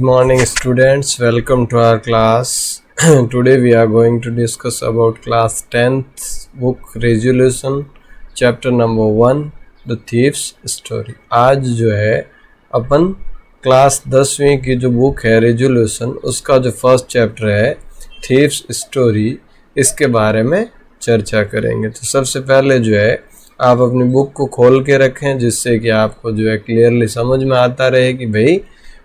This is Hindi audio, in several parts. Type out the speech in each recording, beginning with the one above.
Good morning students, welcome to our class. Today we are going to discuss about class 10th book resolution chapter number 1 The Thief's Story. आज जो है अपन क्लास 10वीं की जो बुक है रेजोल्यूशन उसका जो फर्स्ट चैप्टर है थीव्स स्टोरी इसके बारे में चर्चा करेंगे। तो सबसे पहले जो है आप अपनी बुक को खोल के रखें जिससे कि आपको जो है क्लियरली समझ में आता रहे कि भाई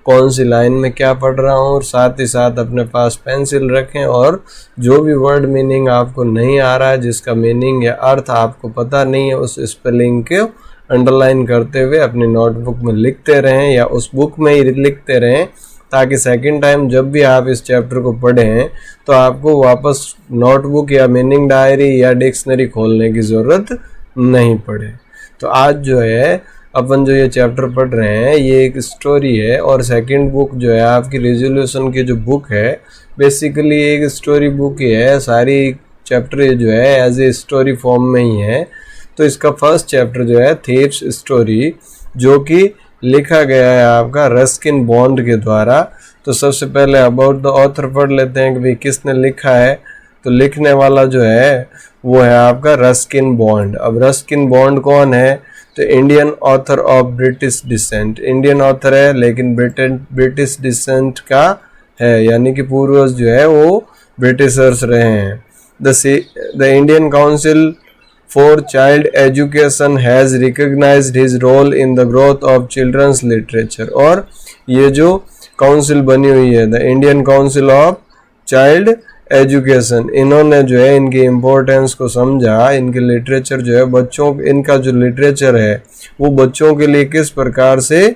कौन सी लाइन में क्या पढ़ रहा हूँ, और साथ ही साथ अपने पास पेंसिल रखें और जो भी वर्ड मीनिंग आपको नहीं आ रहा है, जिसका मीनिंग या अर्थ आपको पता नहीं है, उस स्पेलिंग को अंडरलाइन करते हुए अपनी नोटबुक में लिखते रहें या उस बुक में ही लिखते रहें, ताकि सेकंड टाइम जब भी आप इस चैप्टर को पढ़ें तो आपको वापस नोटबुक या मीनिंग डायरी या डिक्शनरी खोलने की ज़रूरत नहीं पड़े। तो आज जो है अपन जो ये चैप्टर पढ़ रहे हैं ये एक स्टोरी है, और सेकंड बुक जो है आपकी रेजोल्यूशन की जो बुक है बेसिकली एक स्टोरी बुक ही है। सारी चैप्टर जो है एज ए स्टोरी फॉर्म में ही है। तो इसका फर्स्ट चैप्टर जो है थीव्स स्टोरी, जो कि लिखा गया है आपका रस्किन बॉन्ड के द्वारा। तो सबसे पहले अबाउट द ऑथर पढ़ लेते हैं कि भाई किसने लिखा है। तो लिखने वाला जो है वो है आपका रस्किन बॉन्ड। अब रस्किन बॉन्ड कौन है? तो Indian author of British descent, Indian author है लेकिन ब्रिटिश डिसेंट का है, यानी कि पूर्वज जो है वो ब्रिटिशर्स रहे हैं। The Indian council for child education has recognised his role in the growth of children's literature. और ये जो काउंसिल बनी हुई है the Indian council of child education, इन्होंने जो है इनकी इम्पोर्टेंस को समझा। इनके लिटरेचर जो है बच्चों, इनका जो लिटरेचर है वो बच्चों के लिए किस प्रकार से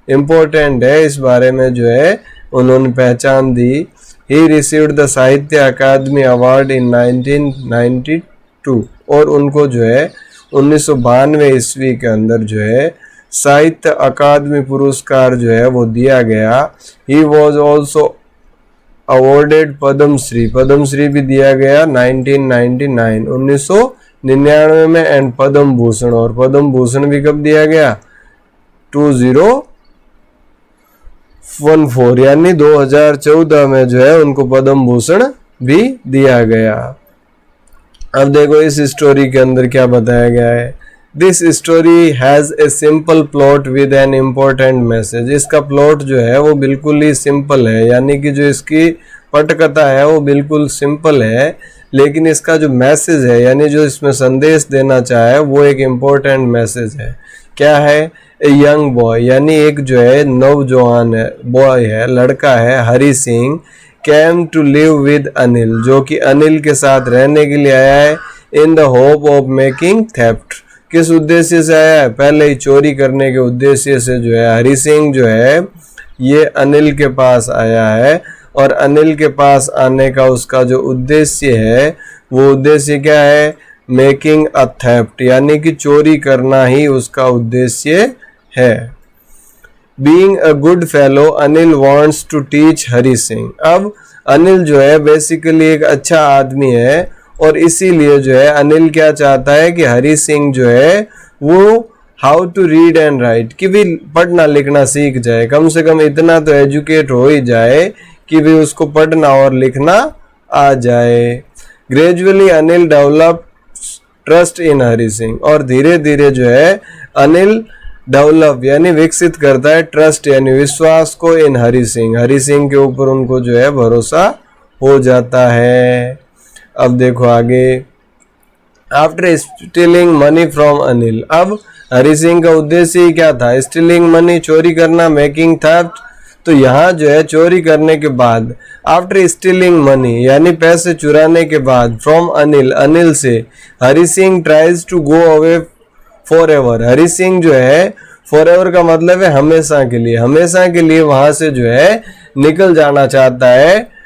इम्पोर्टेंट है इस बारे में जो है उन्होंने पहचान दी। ही रिसीव्ड द साहित्य अकादमी अवार्ड इन 1992, और उनको जो है 1992 ईस्वी के अंदर जो है साहित्य अकादमी पुरस्कार जो है वो दिया गया। He was also awarded Padma Shri, Padma Shri भी दिया गया 1999 में, एंड पद्म भूषण, और पद्म भूषण भी कब दिया गया? 2014 यानी 2014 में जो है उनको पद्म भूषण भी दिया गया। अब देखो इस स्टोरी के अंदर क्या बताया गया है। This story has a simple plot with an important message. इसका प्लॉट जो है वो बिल्कुल ही सिंपल है, यानी कि जो इसकी पटकथा है वो बिल्कुल सिंपल है, लेकिन इसका जो मैसेज है यानी जो इसमें संदेश देना चाहे वो एक इम्पोर्टेंट मैसेज है। क्या है? ए यंग बॉय, यानी एक जो है नौजवान है, बॉय है, लड़का है, Hari Singh, came to live with Anil, जो कि अनिल के साथ रहने के लिए आया है, in the hope of making theft. किस उद्देश्य से आया है? पहले ही चोरी करने के उद्देश्य से जो है हरि सिंह जो है ये अनिल के पास आया है, और अनिल के पास आने का उसका जो उद्देश्य है वो उद्देश्य क्या है? मेकिंग अ थेफ्ट, यानी कि चोरी करना ही उसका उद्देश्य है। Being a good fellow Anil wants to teach Hari Singh. अब अनिल जो है बेसिकली एक अच्छा आदमी है, और इसीलिए जो है अनिल क्या चाहता है कि हरि सिंह जो है वो how to read and write, कि भी पढ़ना लिखना सीख जाए, कम से कम इतना तो एजुकेट हो ही जाए कि भी उसको पढ़ना और लिखना आ जाए। Gradually Anil develop trust in Hari Singh, और धीरे धीरे जो है अनिल डेवलप यानी विकसित करता है ट्रस्ट यानी विश्वास को इन हरि सिंह, हरि सिंह के ऊपर उनको जो है भरोसा हो जाता है। अब देखो आगे, after stealing money from Anil. अब हरि सिंह का उद्देश्य ही क्या था? स्टीलिंग मनी, चोरी करना, मेकिंग थेफ्ट। तो यहाँ जो है चोरी करने के बाद, आफ्टर स्टीलिंग मनी यानी पैसे चुराने के बाद, फ्रॉम अनिल, अनिल से, Hari Singh tries to go away forever. Hari Singh जो है फॉर एवर का मतलब है हमेशा के लिए, हमेशा के लिए वहां से जो है निकल जाना चाहता है।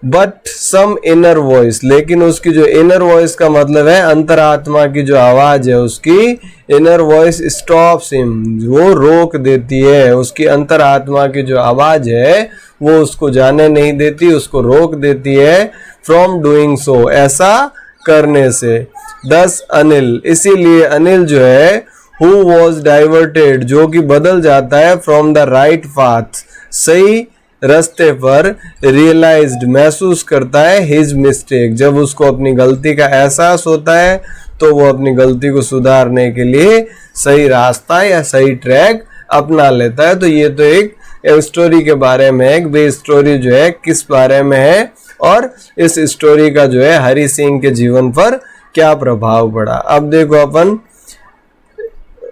बट सम इनर वॉइस, लेकिन उसकी जो इनर वॉइस का मतलब है अंतरात्मा की जो आवाज है, उसकी इनर वॉइस स्टॉप्स हिम, वो रोक देती है। उसकी अंतरात्मा की जो आवाज है वो उसको जाने नहीं देती, उसको रोक देती है फ्रॉम डूइंग सो, ऐसा करने से। दस अनिल, इसीलिए अनिल जो है हु वॉज डाइवर्टेड, जो कि बदल जाता है फ्रॉम द राइट पाथ, सही रास्ते पर रियलाइज्ड महसूस करता है हिज मिस्टेक, जब उसको अपनी गलती का एहसास होता है तो वो अपनी गलती को सुधारने के लिए सही रास्ता या सही ट्रैक अपना लेता है। तो ये तो एक स्टोरी के बारे में है। भाई स्टोरी जो है किस बारे में है और इस स्टोरी का जो है हरि सिंह के जीवन पर क्या प्रभाव पड़ा। अब देखो अपन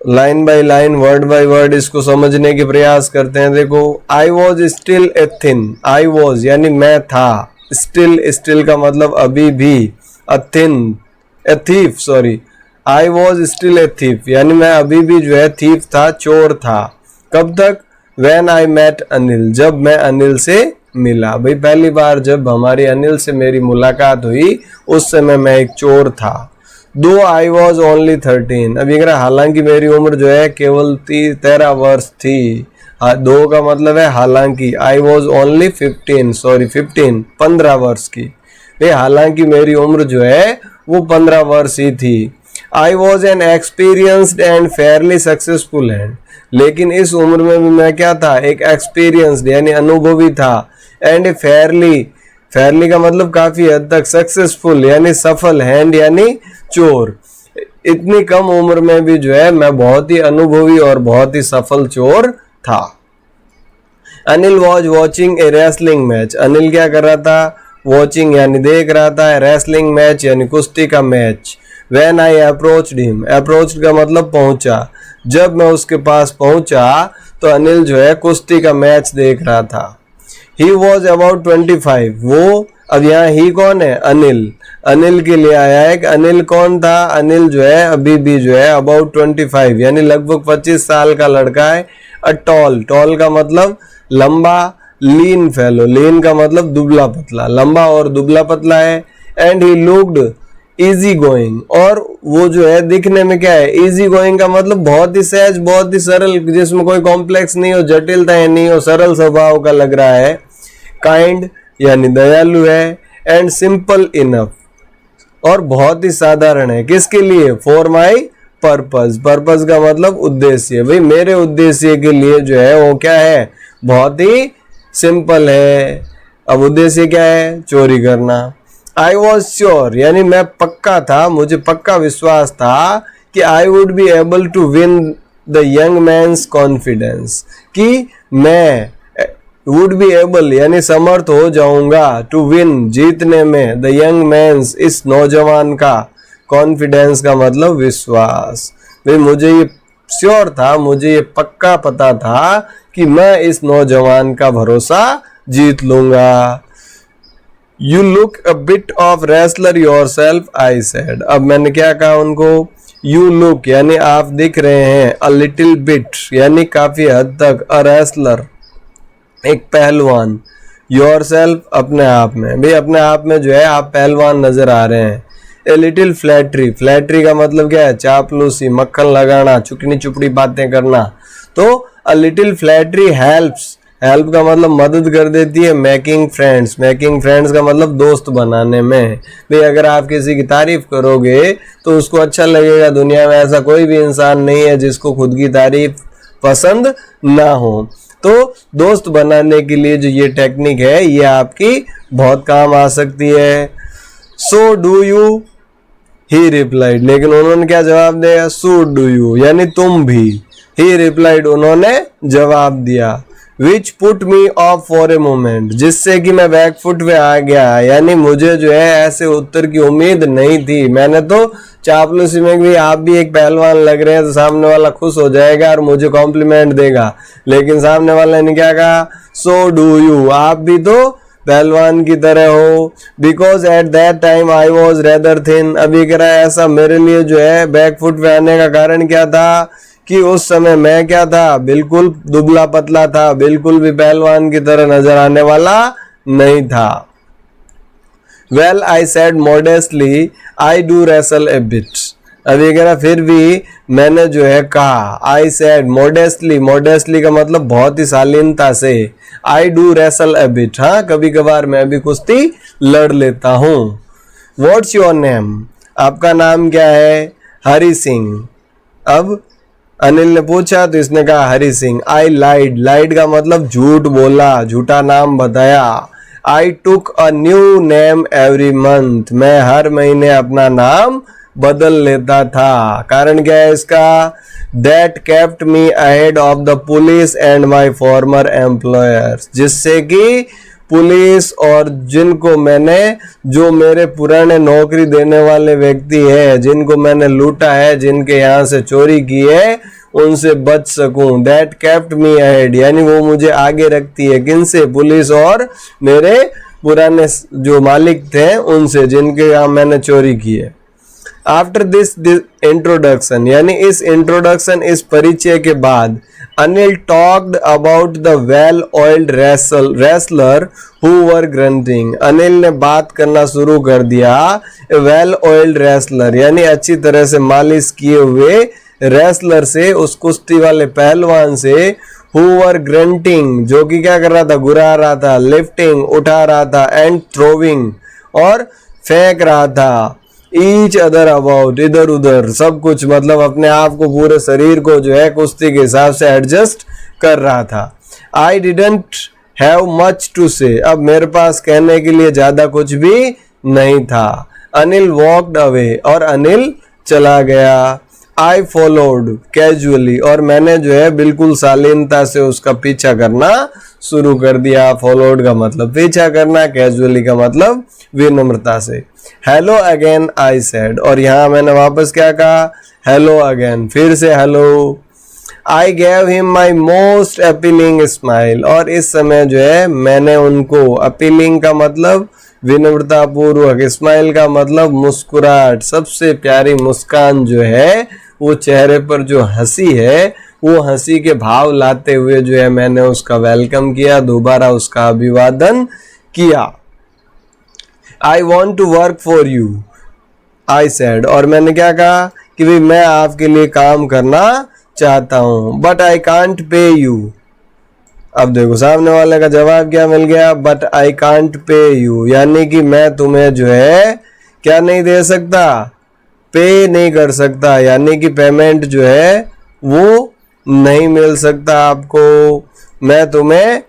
line by line word by word इसको समझने के प्रयास करते हैं। देखो I was still a thin, I was यानी मैं था, स्टिल का मतलब अभी भी, a thin a thief, sorry I was still a thief यानी मैं अभी भी जो है थीफ था, चोर था। कब तक? व्हेन आई मेट अनिल, जब मैं अनिल से मिला। भाई पहली बार जब हमारी अनिल से मेरी मुलाकात हुई उस समय मैं एक चोर था। दो आई वॉज ओनली 13, अब ये हालांकि मेरी उम्र जो है केवल 13 वर्ष थी। दो का मतलब है हालांकि, आई वॉज ओनली 15 वर्ष की। भाई हालांकि मेरी उम्र जो है वो 15 वर्ष ही थी। I was an experienced and Fairlie successful hand, लेकिन इस उम्र में भी मैं क्या था? एक एक्सपीरियंस्ड यानी अनुभवी था, एंड फेयरली का मतलब काफी हद तक, सक्सेसफुल यानी सफल, हैंड यानी चोर। इतनी कम उम्र में भी जो है मैं बहुत ही अनुभवी और बहुत ही सफल चोर था। Anil was watching A wrestling match, Anil क्या कर रहा था? वॉचिंग यानी देख रहा था, रेसलिंग मैच यानी कुश्ती का match. When I approached him, approached का मतलब पहुंचा, जब मैं उसके पास पहुंचा तो अनिल जो है कुश्ती का मैच देख रहा था। ही वॉज अबाउट 25, वो, अब यहाँ ही कौन है? अनिल, अनिल के लिए आया है कि अनिल कौन था? अनिल जो है अभी भी जो है अबाउट 25 यानी लगभग 25 साल का लड़का है। अ टॉल, टॉल का मतलब लंबा, लीन फेलो, लीन का मतलब दुबला पतला, लंबा और दुबला पतला है। And he looked easy going, और वो जो है दिखने में क्या है? इजी गोइंग का मतलब बहुत ही सहज, बहुत ही सरल, जिसमें कोई कॉम्प्लेक्स नहीं हो, जटिलता नहीं हो, सरल स्वभाव का लग रहा है। काइंड यानी दयालु है, एंड सिंपल इनफ, और बहुत ही साधारण है। किसके लिए? फॉर माई पर्पस, पर्पस का मतलब उद्देश्य। भाई मेरे उद्देश्य के लिए जो है वो क्या है? बहुत ही सिंपल है। अब उद्देश्य क्या है? चोरी करना। आई वॉज श्योर यानी मैं पक्का था, मुझे पक्का विश्वास था कि I would be able to win the young man's confidence, कि मैं वुड बी एबल यानी समर्थ हो जाऊंगा, टू विन जीतने में, द यंग मैन्स इस नौजवान का, कॉन्फिडेंस का मतलब विश्वास। भाई मुझे ये श्योर था, मुझे ये पक्का पता था कि मैं इस नौजवान का भरोसा जीत लूंगा। You look a bit of wrestler yourself, I said, अब मैंने क्या कहा उनको? यू लुक यानी आप दिख रहे हैं, अ लिटिल बिट यानी काफी हद तक, अ रेसलर एक पहलवान, योरसेल्फ अपने आप में, भाई अपने आप में जो है आप पहलवान नजर आ रहे हैं। ए लिटिल फ्लैटरी, फ्लैटरी का मतलब क्या है? चापलूसी, मक्खन लगाना, चुकनी चुपड़ी बातें करना। तो a little flattery helps, help का मतलब मदद कर देती है, मेकिंग फ्रेंड्स, मेकिंग फ्रेंड्स का मतलब दोस्त बनाने में। भाई अगर आप किसी की तारीफ करोगे तो उसको अच्छा लगेगा। दुनिया में ऐसा कोई भी इंसान नहीं है जिसको खुद की तारीफ पसंद ना हो। तो दोस्त बनाने के लिए जो ये टेक्निक है ये आपकी बहुत काम आ सकती है। So do you, he replied, लेकिन उन्होंने क्या जवाब दिया? सो डू यू यानी तुम भी। ही रिप्लाइड उन्होंने जवाब दिया। Which put me of for a moment, जिससे कि मैं बैक फुट पे आ गया, यानी मुझे जो है ऐसे उत्तर की उम्मीद नहीं थी। मैंने तो चापलूसी में भी आप भी एक पहलवान लग रहे हैं तो सामने वाला खुश हो जाएगा और मुझे कॉम्प्लीमेंट देगा, लेकिन सामने वाले ने क्या कहा? सो डू यू, आप भी तो पहलवान की तरह हो। Because at that time I was rather thin, अभी कह रहा है ऐसा मेरे लिए जो है बैक फुट पे आने का कारण क्या था कि उस समय मैं क्या था? बिल्कुल दुबला पतला था, बिल्कुल भी पहलवान की तरह नजर आने वाला नहीं था। Well I said modestly I do wrestle A bit, अभी कह रहा फिर भी मैंने जो है कहा, आई सेड मॉडेस्टली, मॉडेस्टली का मतलब बहुत ही शालीनता से, I do wrestle A bit, हाँ कभी कभार मैं भी कुश्ती लड़ लेता हूँ। व्हाट्स योर नेम, आपका नाम क्या है? हरि सिंह। अब अनिल ने पूछा तो इसने कहा हरि सिंह। आई लाइड, लाइड का मतलब झूठ बोला, झूठा नाम बताया। I took a new name every month, मैं हर महीने अपना नाम बदल लेता था। कारण क्या है इसका? That kept me ahead of the police and my farmer employers, जिससे कि पुलिस और जिनको मैंने, जो मेरे पुराने नौकरी देने वाले व्यक्ति है, जिनको मैंने लूटा है, जिनके यहाँ से चोरी की है, उनसे बच सकूं। दैट केप्ट मी अहेड, यानी वो मुझे आगे रखती है, किनसे? पुलिस और मेरे पुराने जो मालिक थे उनसे, जिनके यहाँ मैंने चोरी की है। आफ्टर दिस इंट्रोडक्शन, यानी इस इंट्रोडक्शन, इस परिचय के बाद, Anil talked about the well oiled wrestler who were grunting. Anil ने बात करना शुरू कर दिया वेल ऑयल्ड रेसलर, यानी अच्छी तरह से मालिश किए हुए रेसलर से, उस कुश्ती वाले पहलवान से, हु वर ग्रंटिंग, जो कि क्या कर रहा था? गुर्रा रहा था, लिफ्टिंग, उठा रहा था, एंड थ्रोविंग, और फेंक रहा था, ईच अदर अबाउट, इधर उधर सब कुछ, मतलब अपने आप को, पूरे शरीर को जो है कुश्ती के हिसाब से एडजस्ट कर रहा था। I didn't have much to say, अब मेरे पास कहने के लिए ज्यादा कुछ भी नहीं था। अनिल वॉकड अवे, और अनिल चला गया। आई फॉलोड कैजुअली, और मैंने जो है बिल्कुल शालीनता से उसका पीछा करना शुरू कर दिया। फॉलोड का मतलब पीछा करना, कैजुअली का मतलब विनम्रता से। हेलो अगेन आई सेड, और यहाँ मैंने वापस क्या कहा? हेलो अगेन, फिर से hello. I gave him my most appealing smile, और इस समय जो है मैंने उनको, अपीलिंग का मतलब विनम्रता पूर्वक, स्माइल का मतलब मुस्कुराहट, सबसे प्यारी मुस्कान जो है, वो चेहरे पर जो हंसी है, वो हंसी के भाव लाते हुए जो है मैंने उसका वेलकम किया, दोबारा उसका अभिवादन किया। I want to work for you I said, और मैंने क्या कहा कि भाई मैं आपके लिए काम करना चाहता हूं। But I can't pay you, अब देखो सामने वाले का जवाब क्या मिल गया? But I can't pay you, यानी कि मैं तुम्हें जो है क्या नहीं दे सकता? पे नहीं कर सकता, यानी कि पेमेंट जो है वो नहीं मिल सकता आपको, मैं तुम्हें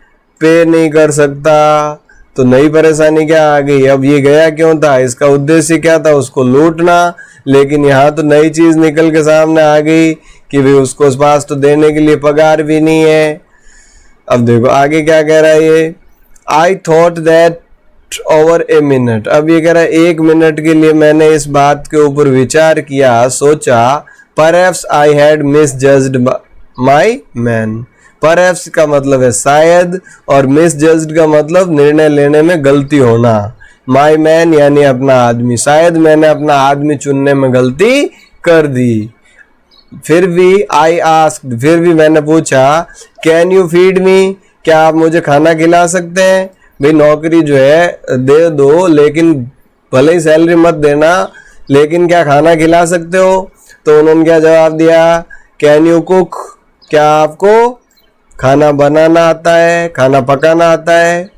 पे नहीं कर सकता। तो नई परेशानी क्या आ गई? अब ये गया क्यों था? इसका उद्देश्य क्या था? उसको लूटना। लेकिन यहाँ तो नई चीज निकल के सामने आ गई कि भाई उसको उस पास तो देने के लिए पगार भी नहीं है। अब देखो आगे क्या कह रहा है ये? I thought that over a minute, अब ये कह रहा है 1 मिनट के लिए मैंने इस बात के ऊपर विचार किया, सोचा। Perhaps I had misjudged my man, perhaps का मतलब है शायद, और मिसजज्ड का मतलब निर्णय लेने में गलती होना। माई मैन यानी अपना आदमी, शायद मैंने अपना आदमी चुनने में गलती कर दी। फिर भी आई आस्क्ड, फिर भी मैंने पूछा, कैन यू फीड मी, क्या आप मुझे खाना खिला सकते हैं? भाई नौकरी जो है दे दो, लेकिन भले ही सैलरी मत देना, लेकिन क्या खाना खिला सकते हो? तो उन्होंने क्या जवाब दिया? कैन यू कुक, क्या आपको खाना बनाना आता है, खाना पकाना आता है?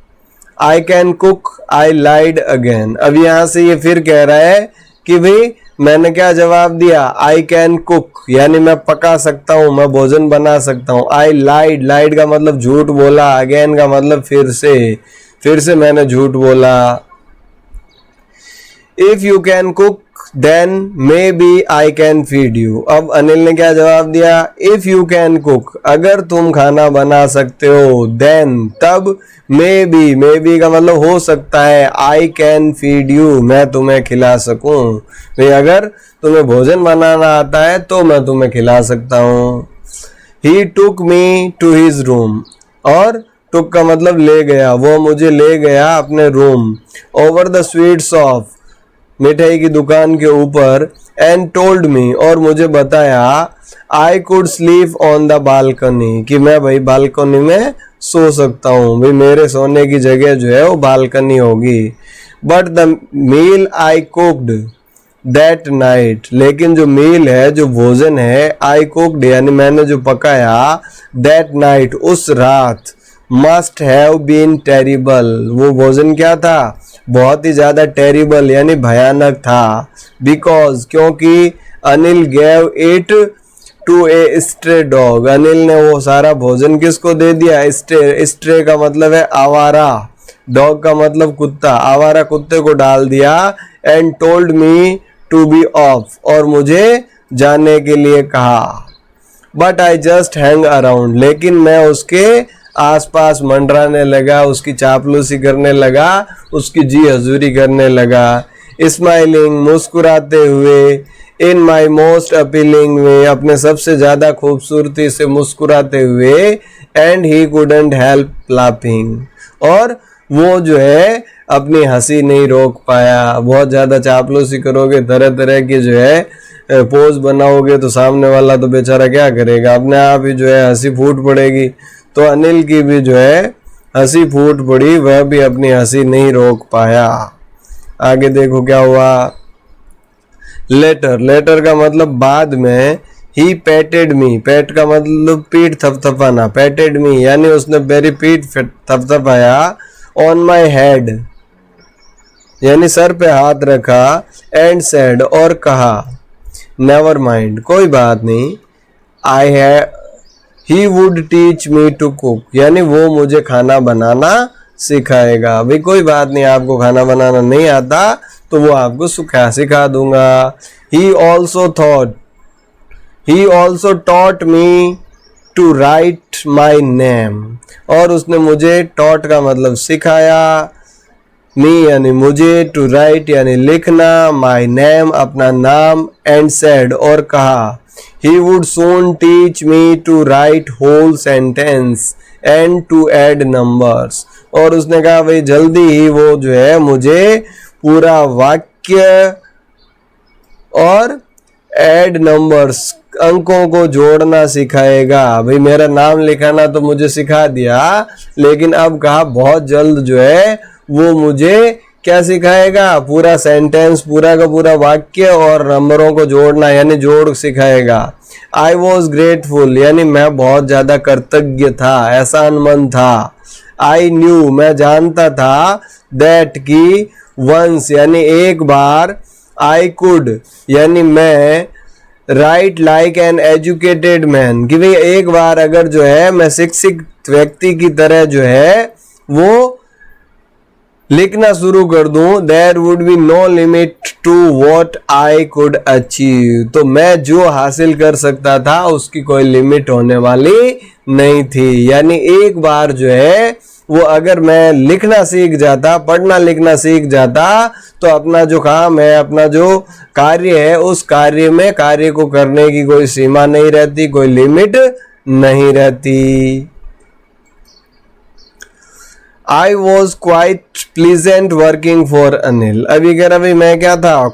I can cook I lied again, अब यहाँ से ये फिर कह रहा है कि भाई मैंने क्या जवाब दिया? आई कैन कुक, यानी मैं पका सकता हूँ, मैं भोजन बना सकता हूँ। आई लाइड, लाइड का मतलब झूठ बोला, अगेन का मतलब फिर से मैंने झूठ बोला। If you can cook then maybe I can feed you, अब अनिल ने क्या जवाब दिया? इफ यू कैन कुक, अगर तुम खाना बना सकते हो, देन तब, मे बी का मतलब हो सकता है, आई कैन फीड यू, मैं तुम्हें खिला सकूं। भाई अगर तुम्हें भोजन बनाना आता है तो मैं तुम्हें खिला सकता हूं। ही टुक मी टू हिज रूम, और टुक का मतलब ले गया, वो मुझे ले गया अपने room. Over the sweet shop, मिठाई की दुकान के ऊपर। एंड टोल्ड मी, और मुझे बताया, I could sleep on the balcony, कि मैं भाई बालकनी में सो सकता हूँ, भाई मेरे सोने की जगह जो है वो बालकनी होगी। But the meal I cooked that night, लेकिन जो मील है, जो भोजन है, आई कुक्ड यानी मैंने जो पकाया, दैट नाइट उस रात, मस्ट हैव बीन टेरिबल, वो भोजन क्या था? बहुत ही ज्यादा टेरिबल यानी भयानक था। बिकॉज, क्योंकि Anil gave it to a stray dog, Anil ने वो सारा भोजन किसको दे दिया? स्ट्रे का मतलब है आवारा, डॉग का मतलब कुत्ता, आवारा कुत्ते को डाल दिया। And told me to be off, और मुझे जाने के लिए कहा। But I just hang around, लेकिन मैं उसके आसपास मंडराने लगा, उसकी चापलूसी करने लगा, उसकी जी हजूरी करने लगा। स्माइलिंग, मुस्कुराते हुए, इन माई मोस्ट अपीलिंग वे, अपने सबसे ज्यादा खूबसूरती से मुस्कुराते हुए। And he couldn't help laughing, और वो जो है अपनी हंसी नहीं रोक पाया। बहुत ज्यादा चापलूसी करोगे, तरह तरह की जो है पोज बनाओगे, तो सामने वाला तो बेचारा क्या करेगा, अपने आप ही जो है हंसी फूट पड़ेगी। तो अनिल की भी जो है हंसी फूट पड़ी, वह भी अपनी हंसी नहीं रोक पाया। आगे देखो क्या हुआ। लेटर, लेटर का मतलब बाद में। ही पैटेड मी, पैट का मतलब पीठ थपथपाना, पैटेड मी यानी उसने मेरी पीठ थपथपाया। ऑन माई हेड यानी सर पे हाथ रखा। एंड सेड, और कहा, नेवर माइंड, कोई बात नहीं। आई है, he would teach me to cook, यानी वो मुझे खाना बनाना सिखाएगा। भाई कोई बात नहीं, आपको खाना बनाना नहीं आता तो वो आपको सिखा दूंगा। He also taught me to write my name, और उसने मुझे, टॉट का मतलब सिखाया, मी यानी मुझे, टू राइट यानी लिखना, माई नेम अपना नाम। एंड सेड, और कहा, he would soon teach me to write whole sentence and to add numbers, और उसने कहा भाई जल्दी ही वो जो है मुझे पूरा वाक्य और ऐड नंबर्स, अंकों को जोड़ना सिखाएगा। भाई मेरा नाम लिखाना तो मुझे सिखा दिया, लेकिन अब कहा बहुत जल्द जो है वो मुझे क्या सिखाएगा, पूरा सेंटेंस, पूरा का पूरा वाक्य और नंबरों को जोड़ना यानी जोड़ सिखाएगा। आई वॉज ग्रेटफुल यानी मैं बहुत ज्यादा कृतज्ञ था, एहसानमंद था। आई न्यू मैं जानता था, दैट की वंस यानी एक बार, आई कुड यानी मैं, right like an educated man कि भाई एक बार अगर जो है मैं शिक्षित व्यक्ति की तरह जो है वो लिखना शुरू कर दूं, there would be no limit to what I could achieve, तो मैं जो हासिल कर सकता था उसकी कोई लिमिट होने वाली नहीं थी। यानी एक बार जो है वो अगर मैं लिखना सीख जाता, पढ़ना लिखना सीख जाता, तो अपना जो काम है, अपना जो कार्य है, उस कार्य में कार्य को करने की कोई सीमा नहीं रहती, कोई लिमिट नहीं रहती। I was quite pleasant working for Anil. अभी कह रहा भाई मैं क्या था,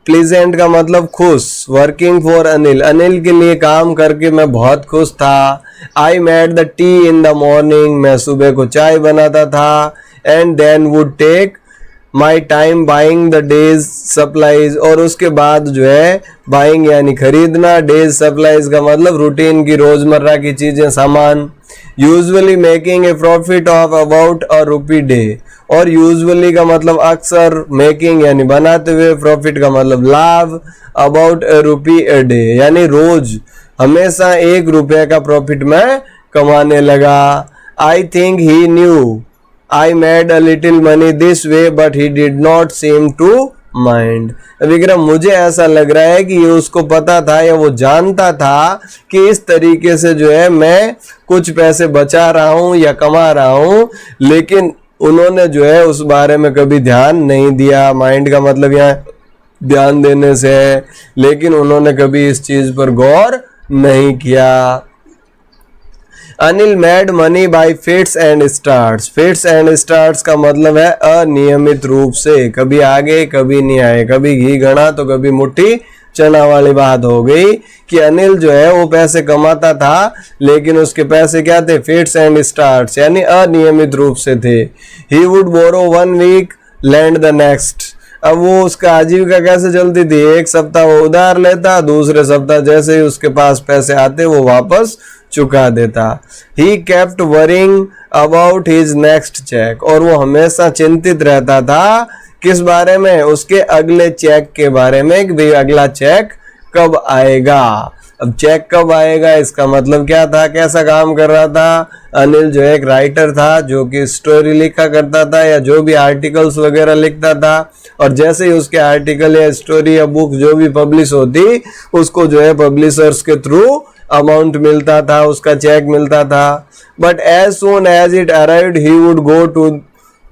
प्लीजेंट का मतलब खुश, वर्किंग फॉर अनिल, अनिल के लिए काम करके मैं बहुत खुश था। I made the tea in the morning, मैं सुबह को चाय बनाता था। And then would take my time buying the day's supplies, और उसके बाद जो है बाइंग यानी खरीदना, डेज सप्लाईज का मतलब रूटीन की रोजमर्रा की चीजें, सामान। Usually making a profit of about a rupee day, और यूजुअली का मतलब अक्सर, मेकिंग यानी बनाते हुए, प्रॉफिट का मतलब लाभ, about A rupee a day यानी रोज हमेशा 1 रुपये का प्रॉफिट मैं कमाने लगा। I think he knew I made a little money this way but he did not seem to mind. Vikram मुझे ऐसा लग रहा है कि ये उसको पता था या वो जानता था कि इस तरीके से जो है मैं कुछ पैसे बचा रहा हूं या कमा रहा हूं, लेकिन उन्होंने जो है उस बारे में कभी ध्यान नहीं दिया। माइंड का मतलब यहाँ ध्यान देने से है, लेकिन उन्होंने कभी इस चीज पर गौर नहीं किया। Anil made money by fits and starts. Fits and starts का मतलब है अनियमित रूप से, कभी आगे कभी नहीं आए, कभी घी गणा तो कभी मुट्ठी चना वाली बात हो गई कि अनिल जो है वो पैसे कमाता था, लेकिन उसके पैसे क्या थे, फिट्स एंड स्टार्ट्स यानी अनियमित रूप से थे। He would borrow 1 week lend the next. अब वो उसका आजीविका कैसे चलती थी, एक सप्ताह वो उधार लेता, दूसरे सप्ताह जैसे ही उसके पास पैसे आते वो वापस चुका देता। He kept worrying about his next cheque, और वो हमेशा चिंतित रहता था किस बारे में, उसके अगले चेक के बारे में कि भाई अगला चेक कब आएगा। अब चेक कब आएगा, इसका मतलब क्या था, कैसा काम कर रहा था। अनिल जो है एक राइटर था जो कि स्टोरी लिखा करता था या जो भी आर्टिकल्स वगैरह लिखता था, और जैसे ही उसके आर्टिकल या स्टोरी या बुक जो भी पब्लिश होती उसको जो है पब्लिशर्स के थ्रू अमाउंट मिलता था, उसका चेक मिलता था। But as soon as it arrived he would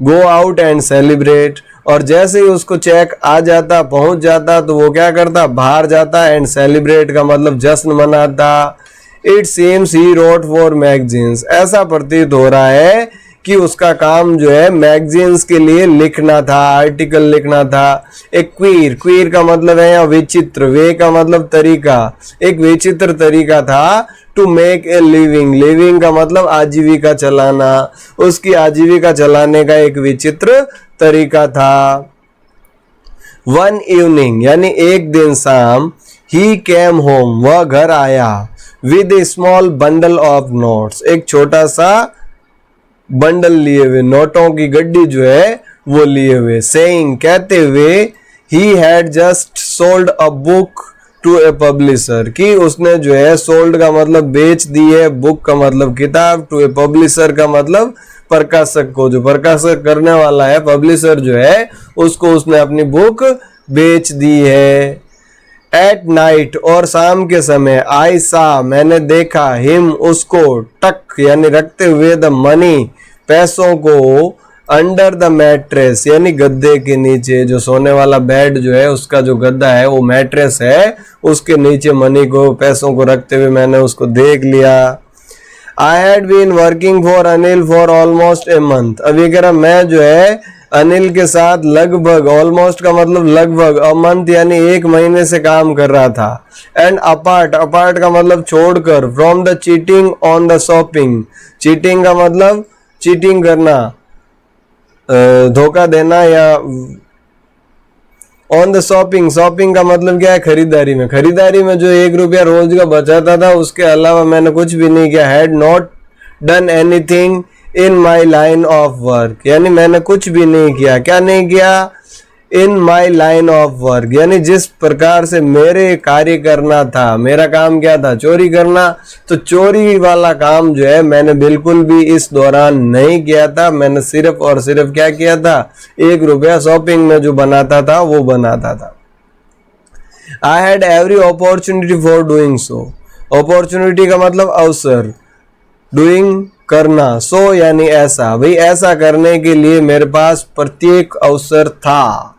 go out and celebrate, और जैसे ही उसको चेक आ जाता, पहुंच जाता, तो वो क्या करता, बाहर जाता एंड सेलिब्रेट का मतलब जश्न मनाता। It seems he wrote for magazines, ऐसा प्रतीत हो रहा है कि उसका काम जो है मैगजीन्स के लिए लिखना था, आर्टिकल लिखना था। एक क्वीर का मतलब है या विचित्र, वे का मतलब तरीका, एक विचित्र तरीका था टू मेक ए लिविंग का मतलब आजीविका चलाना, उसकी आजीविका चलाने का एक विचित्र तरीका था। वन इवनिंग यानी एक दिन शाम, ही केम होम वह घर आया, with A small bundle of notes एक छोटा सा बंडल लिए हुए, नोटों की गड्डी जो है वो लिए हुए, सेइंग कहते हुए, he had just sold a book to a publisher कि उसने जो है सोल्ड का मतलब बेच दी है, बुक का मतलब किताब, टू ए पब्लिशर का मतलब प्रकाशक को, जो प्रकाशक करने वाला है पब्लिशर जो है उसको उसने अपनी बुक बेच दी है। एट नाइट और शाम के समय, आई सा मैंने देखा, हिम उसको, टक यानी रखते हुए, द मनी पैसों को, अंडर द मैट्रेस यानी गद्दे के नीचे, जो सोने वाला बेड जो है उसका जो गद्दा है वो मैट्रेस है, उसके नीचे मनी को, पैसों को रखते हुए मैंने उसको देख लिया। I had been working for Anil for almost a month, अब ये कह रहा मैं जो है अनिल के साथ लगभग, ऑलमोस्ट का मतलब लगभग, अ मंथ यानी एक महीने से काम कर रहा था। एंड अपार्ट का मतलब छोड़कर, from the cheating on the shopping, cheating का मतलब चीटिंग करना, धोखा देना, या ऑन द शॉपिंग का मतलब क्या है, खरीदारी में जो 1 रुपया रोज का बचाता था उसके अलावा मैंने कुछ भी नहीं किया। Had not done anything in my line of work यानी मैंने कुछ भी नहीं किया, क्या नहीं किया, इन माई लाइन ऑफ वर्क यानी जिस प्रकार से मेरे कार्य करना था, मेरा काम क्या था, चोरी करना, तो चोरी वाला काम जो है मैंने बिल्कुल भी इस दौरान नहीं किया था। मैंने सिर्फ और सिर्फ क्या किया था, 1 रुपया शॉपिंग में जो बनाता था वो बनाता था। I had every opportunity for doing so, opportunity का मतलब अवसर, डूइंग करना, सो यानी ऐसा, भाई ऐसा करने के लिए मेरे पास प्रत्येक अवसर था।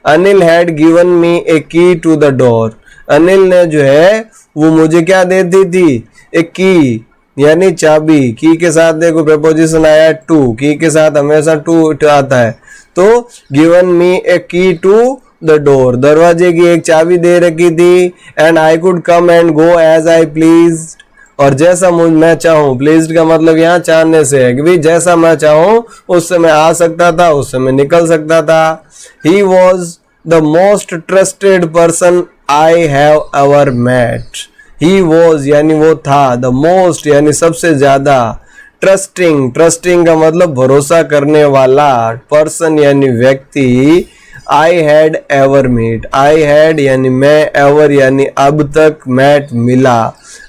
अनिल हैड गिवन मी ए की टू द डोर, अनिल ने जो है वो मुझे क्या दे दी थी, एक की यानी चाबी, की के साथ देखो प्रपोजिशन आया टू, की के साथ हमेशा टू आता है, तो गिवन मी ए की टू द डोर, दरवाजे की एक चाबी दे रखी थी। And I could come and go as I please, और जैसा मैं चाहूँ, प्लीज्ड का मतलब यहाँ चाहने से है कि भाई जैसा मैं चाहूँ उस समय आ सकता था, उस समय निकल सकता था। He was the most trusted person I have ever met, he was यानी वो था, द मोस्ट यानी सबसे ज्यादा, ट्रस्टिंग का मतलब भरोसा करने वाला, पर्सन यानी व्यक्ति, I had ever meet, I had यानी मैं, एवर यानी अब तक, मैट मिला,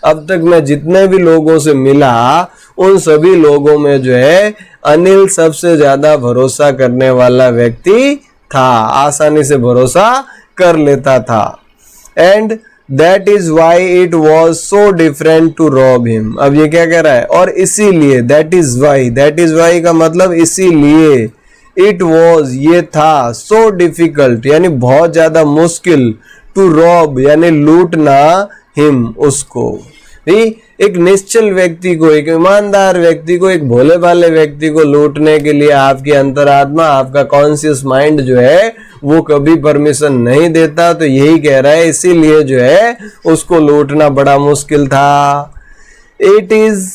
अब तक मैं जितने भी लोगों से मिला उन सभी लोगों में जो है अनिल सबसे ज्यादा भरोसा करने वाला व्यक्ति था, आसानी से भरोसा कर लेता था। And that is why it was so different to rob him, अब ये क्या कह रहा है, और इसीलिए, दैट इज वाई का मतलब इसीलिए, इट वॉज ये था, सो डिफिकल्ट यानी बहुत ज्यादा मुश्किल, टू रॉब यानी लूटना, हिम उसको, एक निश्चल व्यक्ति को, एक ईमानदार व्यक्ति को, एक भोले भाले व्यक्ति को लूटने के लिए आपकी अंतरात्मा, आपका कॉन्शियस माइंड जो है वो कभी परमिशन नहीं देता। तो यही कह रहा है इसीलिए जो है उसको लूटना बड़ा मुश्किल था। It is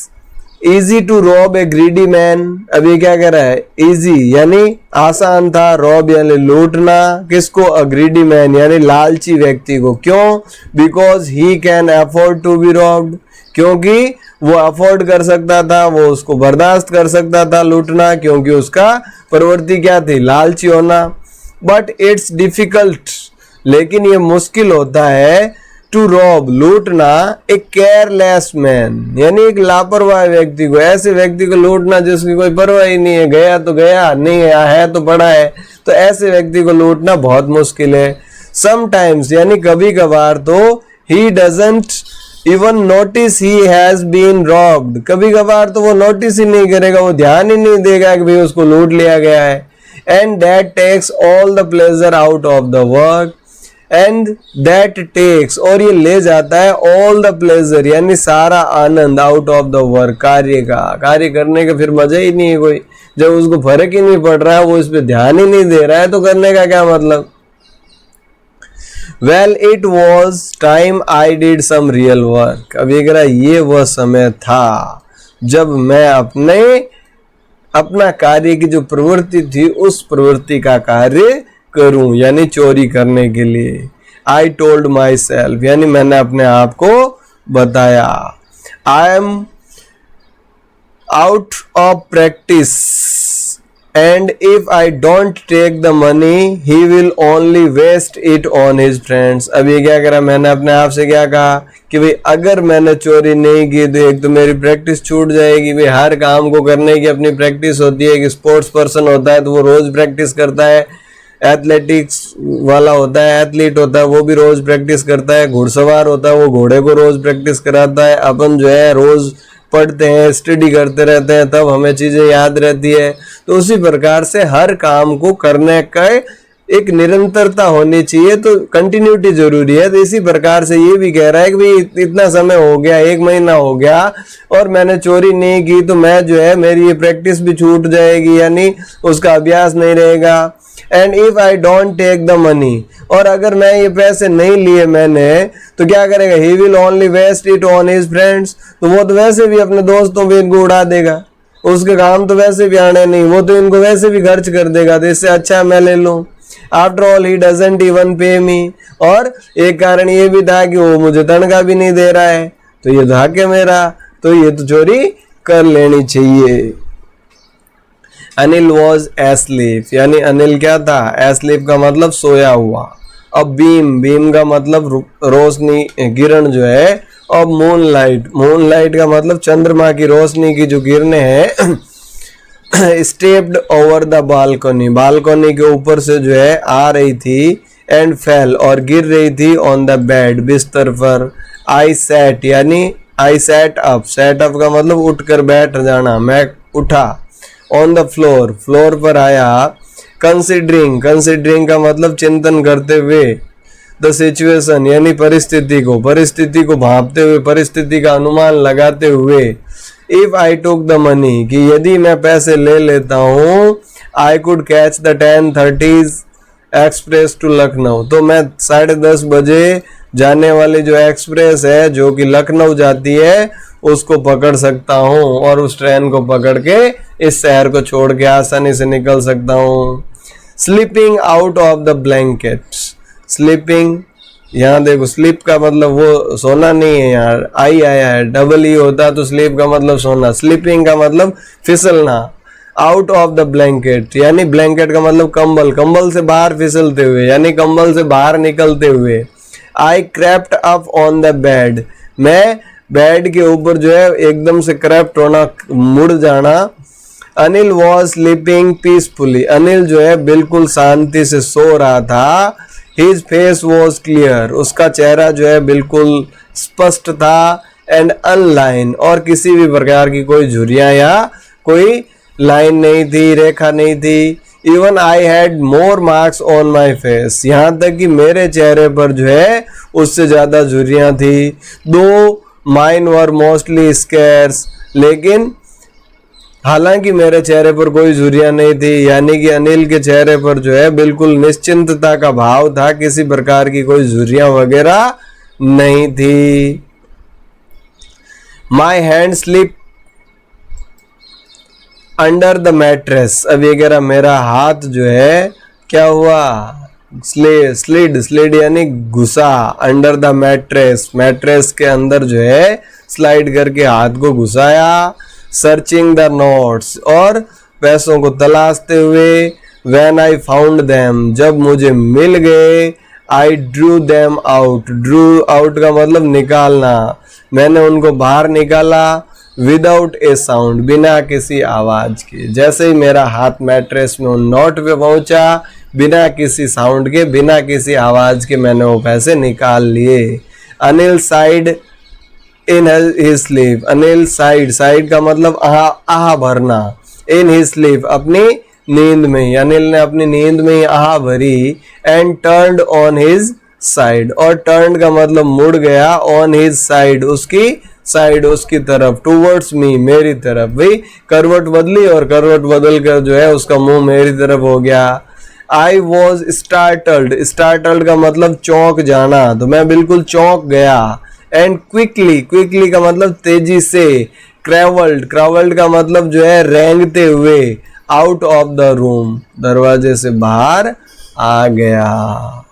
easy to rob a greedy man, अब ये क्या कह रहा है, इजी यानी आसान था, रॉब यानी लूटना, किसको, अ ग्रीडी मैन यानी लालची व्यक्ति को, क्यों, because he can afford to be robbed, क्योंकि वो अफोर्ड कर सकता था, वो उसको बर्दाश्त कर सकता था लूटना, क्योंकि उसका प्रवृत्ति क्या थी, लालची होना। बट इट्स डिफिकल्ट, लेकिन ये मुश्किल होता है, टू रॉब लूटना, ए केयरलेस मैन यानी एक लापरवाह व्यक्ति को, ऐसे व्यक्ति को लूटना जिसकी कोई परवाह ही नहीं है, गया तो गया, नहीं गया है तो पड़ा है, तो ऐसे व्यक्ति को लूटना बहुत मुश्किल है। समटाइम्स यानी कभी कभार तो he doesn't even notice he has been robbed, कभी कभार तो वो नोटिस ही नहीं करेगा, वो ध्यान ही नहीं देगा कि भाई उसको लूट लिया गया है। And that takes all the pleasure out of the work, and that takes और ये ले जाता है ऑल द प्लेजर यानी सारा आनंद आउट ऑफ द वर्क, कार्य का, कार्य करने का फिर मजा ही नहीं है कोई, जब उसको फर्क ही नहीं पड़ रहा है, वो इस पे ध्यान ही नहीं दे रहा है, तो करने का क्या मतलब। Well, it was time I did some real work, अब ये कह रहा ये वह समय था जब मैं अपना कार्य की जो प्रवृत्ति थी उस प्रवृत्ति का कार्य करूं, यानी चोरी करने के लिए। I told myself यानी मैंने अपने आप को बताया। I am out of practice and if I don't take the money he will only waste it on his friends। अब ये क्या करा, मैंने अपने आप से क्या कहा कि भाई अगर मैंने चोरी नहीं की तो एक तो मेरी प्रैक्टिस छूट जाएगी। भाई हर काम को करने की अपनी प्रैक्टिस होती है, कि स्पोर्ट्स पर्सन होता है तो वो रोज प्रैक्टिस करता है, एथलेटिक्स वाला होता है, एथलीट होता है वो भी रोज प्रैक्टिस करता है, घुड़सवार होता है वो घोड़े को रोज प्रैक्टिस कराता है, अपन जो है रोज पढ़ते हैं, स्टडी करते रहते हैं, तब हमें चीजें याद रहती है। तो उसी प्रकार से हर काम को करने का एक निरंतरता होनी चाहिए, तो कंटिन्यूटी जरूरी है। तो इसी प्रकार से ये भी कह रहा है कि भाई इतना समय हो गया, 1 महीना हो गया और मैंने चोरी नहीं की, तो मैं जो है मेरी ये प्रैक्टिस भी छूट जाएगी, यानी उसका अभ्यास नहीं रहेगा। And if I don't take the money, और अगर मैं ये पैसे नहीं लिए मैंने तो क्या करेगा, he will only waste it on his friends, तो वो तो वैसे भी अपने दोस्तों पे इनको उड़ा देगा, उसके काम तो वैसे भी आने नहीं, वो तो इनको वैसे भी खर्च कर देगा, तो इससे अच्छा मैं ले लूं। After all he doesn't even पे मी, और एक कारण ये भी था कि वो मुझे तनख्वाह भी नहीं दे रहा है, तो ये भाग्य मेरा, तो ये तो चोरी कर लेनी चाहिए। अनिल वॉज एस्लीप यानी अनिल क्या था, एस्लीप का मतलब सोया हुआ। अब बीम का मतलब रोशनी, किरण जो है। अब मूनलाइट का मतलब चंद्रमा की रोशनी की जो किरणें हैं। स्टेप्ड ओवर द बालकनी के ऊपर से जो है आ रही थी, एंड फेल और गिर रही थी ऑन द बेड बिस्तर पर। आई सैट यानी आई सेट अप का मतलब उठकर बैठ जाना, मैं उठा। ऑन द फ्लोर पर आया। कंसिडरिंग का मतलब चिंतन करते हुए। द सिचुएशन यानी परिस्थिति को भांपते हुए, परिस्थिति का अनुमान लगाते हुए। If I took the money कि यदि मैं पैसे ले लेता हूँ, I could catch the 10:30 express to Lucknow, तो मैं 10:30 बजे जाने वाली जो एक्सप्रेस है जो कि लखनऊ जाती है उसको पकड़ सकता हूँ, और उस ट्रेन को पकड़ के इस शहर को छोड़ के आसानी से निकल सकता हूँ। Sleeping out of the blankets, sleeping यहाँ देखो, स्लीप का मतलब वो सोना नहीं है, यार आई आया है, डबल ई होता तो स्लीप का मतलब सोना, स्लीपिंग का मतलब फिसलना। आउट ऑफ द ब्लैंकेट यानी ब्लैंकेट का मतलब कंबल से बाहर फिसलते हुए, यानी कंबल से बाहर निकलते हुए। I crept up on the bed, मैं बेड के ऊपर जो है एकदम से क्रैप्ट होना, मुड़ जाना। Anil was sleeping peacefully, Anil जो है बिल्कुल शांति से सो रहा था। हिज फेस वॉज क्लियर, उसका चेहरा जो है बिल्कुल स्पष्ट था। एंड अनलाइन और किसी भी प्रकार की कोई झुर्रियां या कोई लाइन नहीं थी, रेखा नहीं थी। Even I had more marks on my face, यहाँ तक कि मेरे चेहरे पर जो है उससे ज्यादा झुर्रियां थी। दो माइन वर मोस्टली स्केर्स, लेकिन हालांकि मेरे चेहरे पर कोई झुर्रियां नहीं थी, यानी कि अनिल के चेहरे पर जो है बिल्कुल निश्चिंतता का भाव था, किसी प्रकार की कोई झुर्रियां वगैरह नहीं थी। My hand slip under the mattress, अब ये कह रहा मेरा हाथ जो है क्या हुआ, स्लिड यानी घुसा। अंडर द मैट्रेस के अंदर जो है स्लाइड करके हाथ को घुसाया। सर्चिंग द नोट्स और पैसों को तलाशते हुए। व्हेन आई फाउंड देम, जब मुझे मिल गए। I drew them out, Drew out का मतलब निकालना, मैंने उनको बाहर निकाला, विदाउट ए साउंड, बिना किसी आवाज के। जैसे ही मेरा हाथ मैट्रेस में उन नोट पे पहुंचा, बिना किसी साउंड के, बिना किसी आवाज के मैंने वो पैसे निकाल लिए। Anil side in his sleep, Anil side, side का मतलब आहा भरना, इन हिज स्लीप अपनी नींद में ही, अनिल ने अपनी नींद में ही आहा भरी। And turned on his side, और टर्न का मतलब मुड़ गया, ऑन हिज साइड उसकी साइड, उसकी तरफ, टूवर्ड्स मी मेरी तरफ, भाई करवट बदली और करवट बदल कर जो है उसका मुंह मेरी तरफ हो गया। आई वॉज स्टार्टल्ड, स्टार्टल्ड का मतलब चौंक जाना, तो मैं बिल्कुल चौंक गया। एंड क्विकली, क्विकली का मतलब तेजी से। ट्रेवल्ड, ट्रेवल्ड का मतलब जो है रेंगते हुए, आउट ऑफ द रूम, दरवाजे से बाहर आ गया।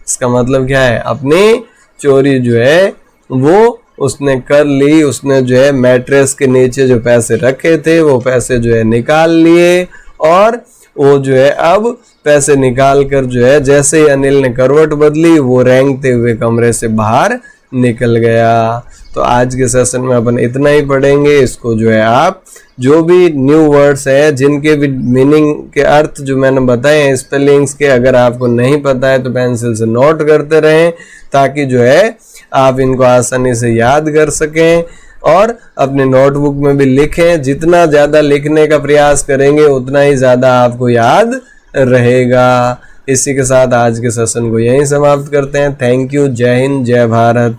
इसका मतलब क्या है, अपनी चोरी जो है वो उसने कर ली, उसने जो है मैट्रेस के नीचे जो पैसे रखे थे वो पैसे जो है निकाल लिए, और वो जो है अब पैसे निकाल कर जो है जैसे ही अनिल ने करवट बदली वो रेंगते हुए कमरे से बाहर निकल गया। तो आज के सेशन में अपन इतना ही पढ़ेंगे। इसको जो है आप जो भी न्यू वर्ड्स है जिनके भी मीनिंग के अर्थ जो मैंने बताए हैं स्पेलिंग्स के, अगर आपको नहीं पता है तो पेंसिल से नोट करते रहें, ताकि जो है आप इनको आसानी से याद कर सकें और अपने नोटबुक में भी लिखें। जितना ज़्यादा लिखने का प्रयास करेंगे उतना ही ज़्यादा आपको याद रहेगा। इसी के साथ आज के सेशन को यहीं समाप्त करते हैं। Thank you. जय हिंद, जय भारत।